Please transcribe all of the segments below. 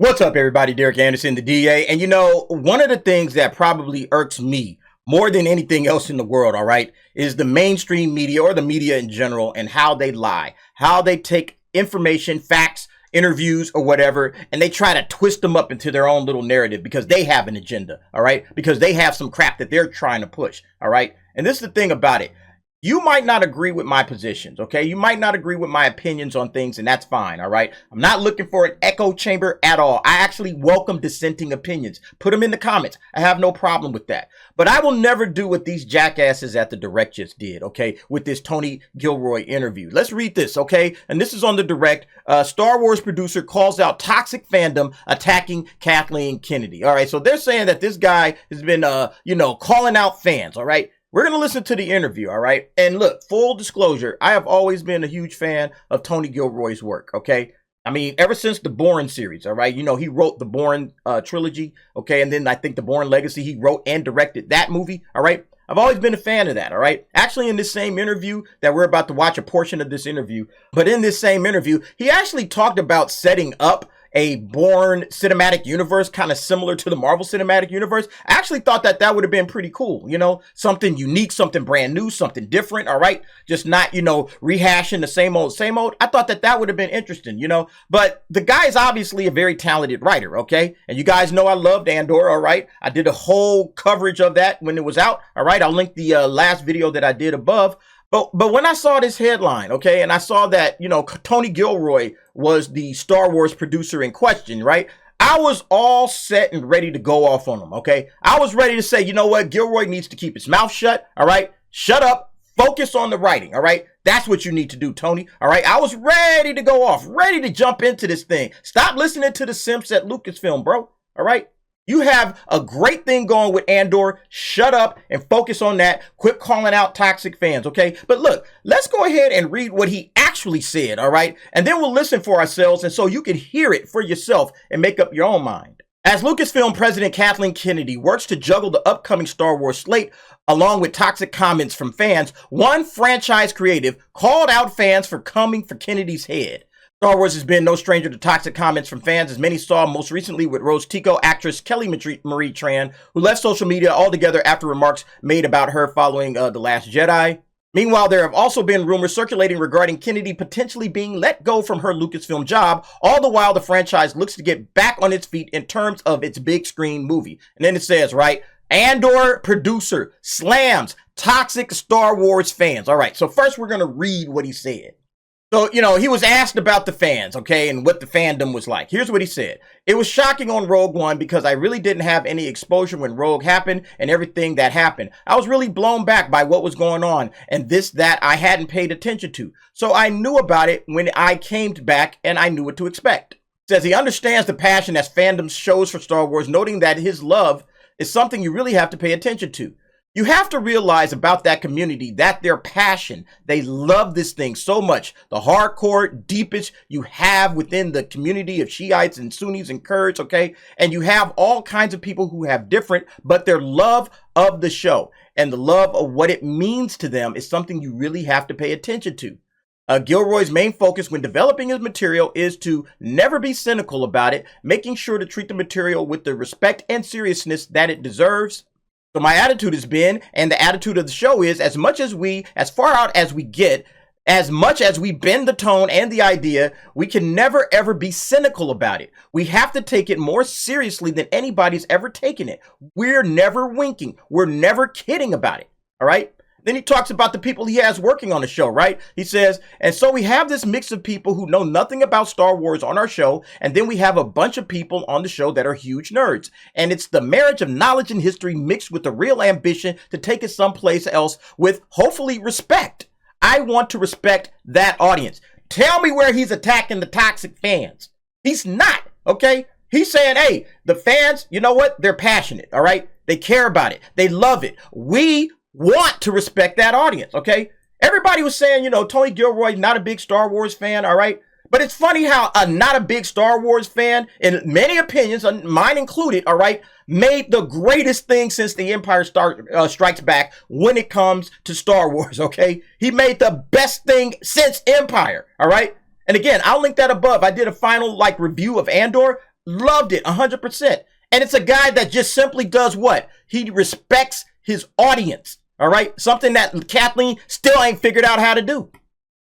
What's up, everybody? Derek Anderson, the DA. And you know, one of the things that probably irks me more than anything else in the world, all right, is the mainstream media or the media in general and how they lie, how they take information, facts, interviews or whatever, and they try to twist them up into their own little narrative because they have an agenda, all right, because they have some crap that they're trying to push, all right. And this is the thing about it. You might not agree with my positions, okay? You might not agree with my opinions on things, and that's fine, all right? I'm not looking for an echo chamber at all. I actually welcome dissenting opinions. Put them in the comments. I have no problem with that. But I will never do what these jackasses at the Direct just did, okay? With this Tony Gilroy interview. Let's read this, okay? And this is on the Direct. Star Wars producer calls out toxic fandom attacking Kathleen Kennedy. All right, so they're saying that this guy has been, calling out fans, all right? We're going to listen to the interview, all right? And look, full disclosure, I have always been a huge fan of Tony Gilroy's work, okay? I mean, ever since the Bourne series, all right? You know, he wrote the Bourne trilogy, okay? And then I think the Bourne Legacy, he wrote and directed that movie, all right? I've always been a fan of that, all right? Actually, in this same interview that we're about to watch a portion of this interview, but in this same interview, he actually talked about setting up a Bourne cinematic universe, kind of similar to the Marvel cinematic universe. I actually thought that that would have been pretty cool, you know, something unique, something brand new, something different, all right? Just not, you know, rehashing the same old, same old. I thought that that would have been interesting, you know, but the guy is obviously a very talented writer, okay? And you guys know I loved Andor, all right? I did a whole coverage of that when it was out, all right? I'll link the last video that I did above. But when I saw this headline, okay, and I saw that, you know, Tony Gilroy was the Star Wars producer in question, right? I was all set and ready to go off on him, okay? I was ready to say, you know what? Gilroy needs to keep his mouth shut, all right? Shut up. Focus on the writing, all right? That's what you need to do, Tony, all right? I was ready to go off, ready to jump into this thing. Stop listening to the simps at Lucasfilm, bro, all right? You have a great thing going with Andor. Shut up and focus on that. Quit calling out toxic fans, okay? But look, let's go ahead and read what he actually said, all right? And then we'll listen for ourselves and so you can hear it for yourself and make up your own mind. As Lucasfilm President Kathleen Kennedy works to juggle the upcoming Star Wars slate along with toxic comments from fans, one franchise creative called out fans for coming for Kennedy's head. Star Wars has been no stranger to toxic comments from fans, as many saw most recently with Rose Tico actress Kelly Marie Tran, who left social media altogether after remarks made about her following The Last Jedi. Meanwhile, there have also been rumors circulating regarding Kennedy potentially being let go from her Lucasfilm job, all the while the franchise looks to get back on its feet in terms of its big screen movie. And then it says, right, Andor producer slams toxic Star Wars fans. All right, so first we're going to read what he said. So, you know, he was asked about the fans, okay, and what the fandom was like. Here's what he said. It was shocking on Rogue One because I really didn't have any exposure when Rogue happened and everything that happened. I was really blown back by what was going on and that I hadn't paid attention to. So I knew about it when I came back and I knew what to expect. Says he understands the passion that fandom shows for Star Wars, noting that his love is something you really have to pay attention to. You have to realize about that community that their passion, they love this thing so much. The hardcore, deepest you have within the community of Shiites and Sunnis and Kurds, okay? And you have all kinds of people who have different, but their love of the show and the love of what it means to them is something you really have to pay attention to. Gilroy's main focus when developing his material is to never be cynical about it, making sure to treat the material with the respect and seriousness that it deserves. So my attitude has been, and the attitude of the show is, as far out as we get, as much as we bend the tone and the idea, we can never ever be cynical about it. We have to take it more seriously than anybody's ever taken it. We're never winking. We're never kidding about it. All right? Then he talks about the people he has working on the show, right? He says, and so we have this mix of people who know nothing about Star Wars on our show, and then we have a bunch of people on the show that are huge nerds. And it's the marriage of knowledge and history mixed with the real ambition to take it someplace else with, hopefully, respect. I want to respect that audience. Tell me where he's attacking the toxic fans. He's not, okay? He's saying, hey, the fans, you know what? They're passionate, all right? They care about it. They love it. We want to respect that audience, okay? Everybody was saying, you know, Tony Gilroy, not a big Star Wars fan, all right? But it's funny how not a big Star Wars fan, in many opinions, mine included, all right, made the greatest thing since the Empire Strikes Back when it comes to Star Wars, okay? He made the best thing since Empire, all right? And again, I'll link that above. I did a final review of Andor. Loved it 100%. And it's a guy that just simply does what? He respects his audience. All right. Something that Kathleen still ain't figured out how to do.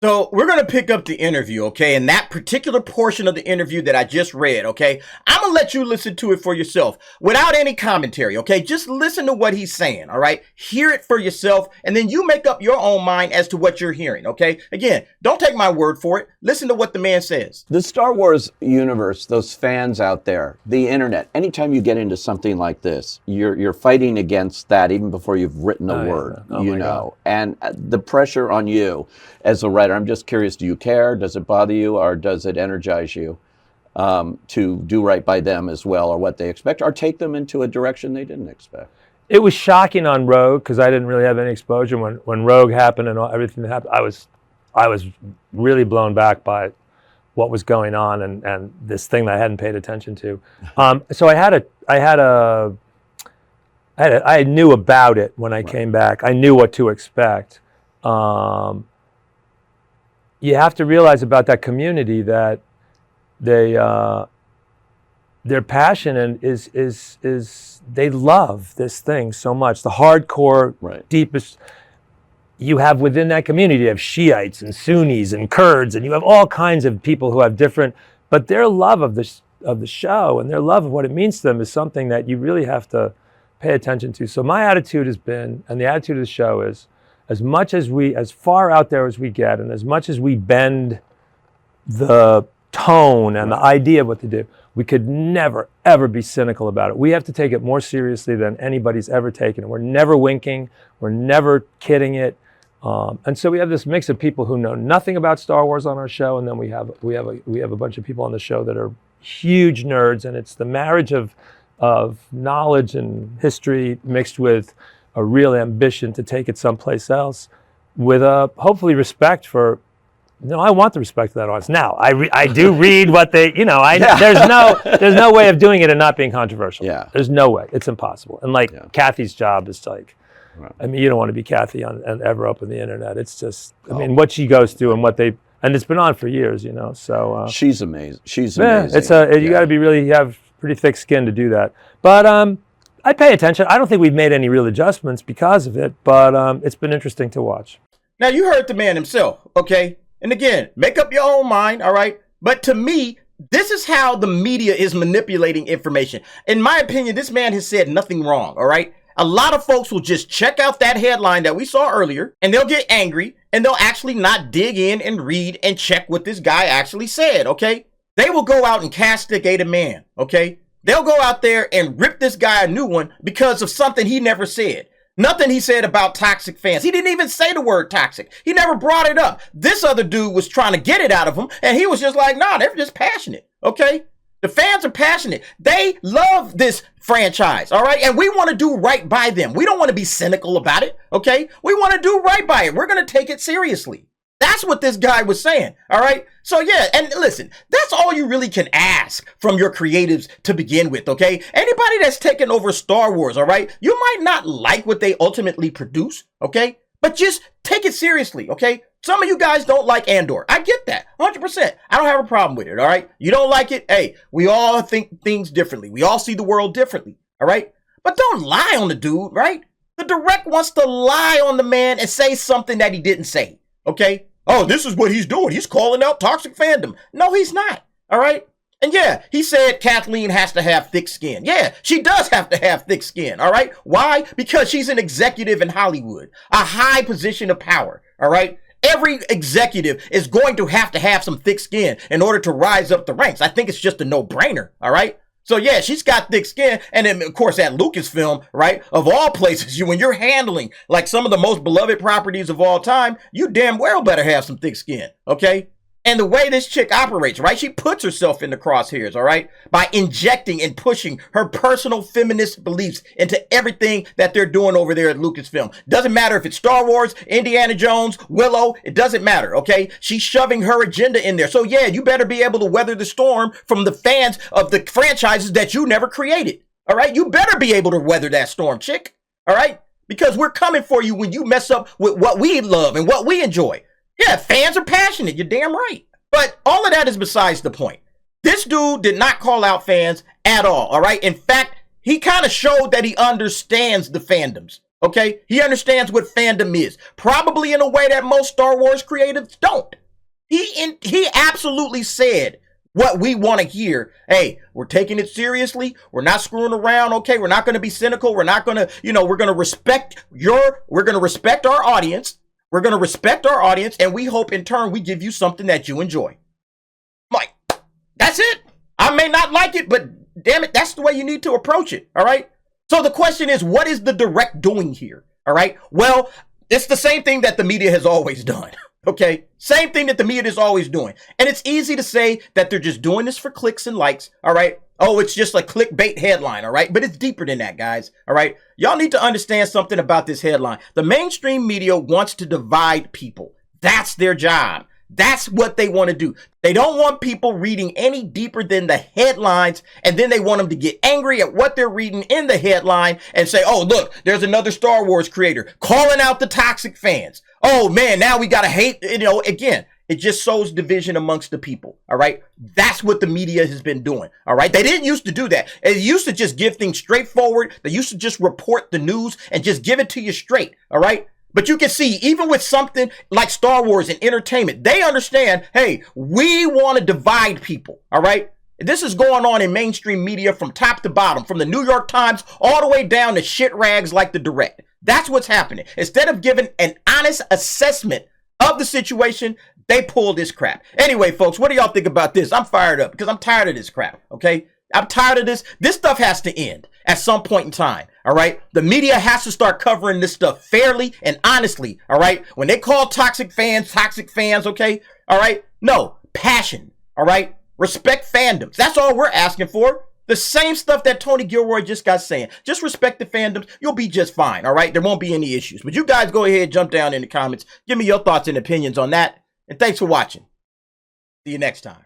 So we're going to pick up the interview, okay? And that particular portion of the interview that I just read, okay? I'm going to let you listen to it for yourself without any commentary, okay? Just listen to what he's saying, all right? Hear it for yourself, and then you make up your own mind as to what you're hearing, okay? Again, don't take my word for it. Listen to what the man says. The Star Wars universe, those fans out there, the internet, anytime you get into something like this, you're fighting against that even before you've written a word, you know? And the pressure on you as a writer, I'm just curious, do you care? Does it bother you, or does it energize you to do right by them as well, or what they expect, or take them into a direction they didn't expect? It was shocking on Rogue because I didn't really have any exposure when Rogue happened and everything that happened. I was really blown back by what was going on and this thing that I hadn't paid attention to. So I knew about it when I came back. I knew what to expect. You have to realize about that community that their passion is they love this thing so much. The hardcore, deepest you have within that community. You have Shiites and Sunnis and Kurds, and you have all kinds of people who have different. But their love of the show and their love of what it means to them is something that you really have to pay attention to. So my attitude has been, and the attitude of the show is, as far out there as we get, and as much as we bend the tone and the idea of what to do, we could never, ever be cynical about it. We have to take it more seriously than anybody's ever taken it. We're never winking. We're never kidding it. And so we have this mix of people who know nothing about Star Wars on our show, and then we have a bunch of people on the show that are huge nerds, and it's the marriage of knowledge and history mixed with a real ambition to take it someplace else, with a hopefully respect for. I want the respect of that audience. Now, I do read what they, there's no way of doing it and not being controversial. Yeah. There's no way. It's impossible. And Kathy's job is I mean, you don't want to be Kathy and ever open the internet. It's just, I mean, what she goes through and and it's been on for years, so. She's amazing. She's amazing. You got to you have pretty thick skin to do that. But I pay attention. I don't think we've made any real adjustments because of it, but it's been interesting to watch. Now, you heard the man himself, okay? And again, make up your own mind, all right? But to me, this is how the media is manipulating information. In my opinion, this man has said nothing wrong, all right? A lot of folks will just check out that headline that we saw earlier, and they'll get angry, and they'll actually not dig in and read and check what this guy actually said, okay? They will go out and castigate a man, okay? They'll go out there and rip this guy a new one because of something he never said. Nothing he said about toxic fans. He didn't even say the word toxic. He never brought it up. This other dude was trying to get it out of him, and he was just like, nah, they're just passionate, okay? The fans are passionate. They love this franchise, all right? And we want to do right by them. We don't want to be cynical about it, okay? We want to do right by it. We're going to take it seriously. That's what this guy was saying, all right? So yeah, and listen, that's all you really can ask from your creatives to begin with, okay? Anybody that's taken over Star Wars, all right? You might not like what they ultimately produce, okay? But just take it seriously, okay? Some of you guys don't like Andor. I get that, 100%. I don't have a problem with it, all right? You don't like it? Hey, we all think things differently. We all see the world differently, all right? But don't lie on the dude, right? The direct wants to lie on the man and say something that he didn't say, okay? Oh, this is what he's doing. He's calling out toxic fandom. No, he's not. All right. And yeah, he said Kathleen has to have thick skin. Yeah, she does have to have thick skin. All right. Why? Because she's an executive in Hollywood, a high position of power. All right. Every executive is going to have some thick skin in order to rise up the ranks. I think it's just a no-brainer. All right. So yeah, she's got thick skin. And then of course at Lucasfilm, right, of all places, when you're handling like some of the most beloved properties of all time, you damn well better have some thick skin, okay? And the way this chick operates, right, she puts herself in the crosshairs, all right, by injecting and pushing her personal feminist beliefs into everything that they're doing over there at Lucasfilm. Doesn't matter if it's Star Wars, Indiana Jones, Willow, it doesn't matter, okay? She's shoving her agenda in there. So yeah, you better be able to weather the storm from the fans of the franchises that you never created, all right? You better be able to weather that storm, chick, all right? Because we're coming for you when you mess up with what we love and what we enjoy. Yeah, fans are passionate. You're damn right. But all of that is besides the point. This dude did not call out fans at all right? In fact, he kind of showed that he understands the fandoms. Okay, he understands what fandom is, probably in a way that most Star Wars creatives don't. He absolutely said what we want to hear. Hey, we're taking it seriously. We're not screwing around. Okay, we're not going to be cynical. We're not going to, we're going to respect our audience. We're going to respect our audience, and we hope in turn we give you something that you enjoy. Like, that's it. I may not like it, but damn it, that's the way you need to approach it. All right. So the question is, what is the direct doing here? All right. Well, it's the same thing that the media has always done. Okay. Same thing that the media is always doing. And it's easy to say that they're just doing this for clicks and likes. All right. Oh, it's just a clickbait headline. All right. But it's deeper than that, guys. All right. Y'all need to understand something about this headline. The mainstream media wants to divide people. That's their job. That's what they want to do. They don't want people reading any deeper than the headlines, and then they want them to get angry at what they're reading in the headline and say, oh, look, there's another Star Wars creator calling out the toxic fans. Oh, man, now we got to hate, again. It just sows division amongst the people, all right? That's what the media has been doing, all right? They didn't used to do that. They used to just give things straightforward. They used to just report the news and just give it to you straight, all right? But you can see, even with something like Star Wars and entertainment, they understand, hey, we want to divide people, all right? This is going on in mainstream media from top to bottom, from the New York Times all the way down to shit rags like the Direct. That's what's happening. Instead of giving an honest assessment of the situation, they pull this crap. Anyway, folks, what do y'all think about this? I'm fired up because I'm tired of this crap, okay? I'm tired of this. This stuff has to end at some point in time, all right? The media has to start covering this stuff fairly and honestly, all right? When they call toxic fans, okay? All right? No, passion, all right? Respect fandoms. That's all we're asking for. The same stuff that Tony Gilroy just got saying. Just respect the fandoms. You'll be just fine, all right? There won't be any issues. But you guys go ahead, jump down in the comments. Give me your thoughts and opinions on that. And thanks for watching. See you next time.